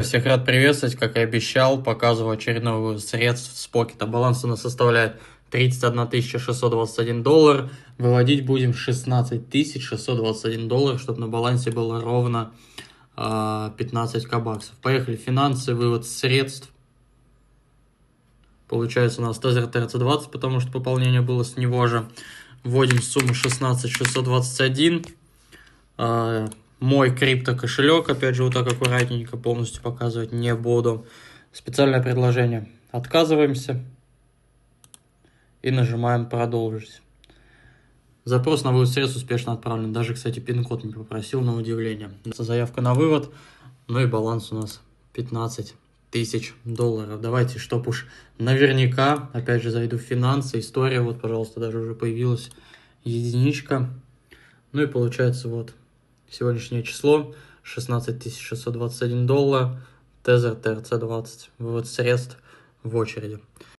Всех рад приветствовать, как и обещал, показываю очередной вывод средств с покета. Баланс у нас составляет 31 621 доллар. Выводить будем 16 621 доллар, чтобы на балансе было ровно 15 баксов. Поехали, финансы, вывод средств. Получается у нас тезер TRC20, потому что пополнение было с него же. Вводим сумму 16 621. Мой крипто кошелек, опять же, вот так аккуратненько полностью показывать не буду. Специальное предложение. Отказываемся и нажимаем продолжить. Запрос на вывод средств успешно отправлен. Даже, кстати, пин-код не попросил, на удивление. Заявка на вывод. Ну и баланс у нас 15 тысяч долларов. Давайте, чтоб уж наверняка, опять же, зайду в финансы. История, вот, пожалуйста, даже уже появилась единичка. Ну и получается вот сегодняшнее число 16 621 доллар, тезер TRC20, вывод средств в очереди.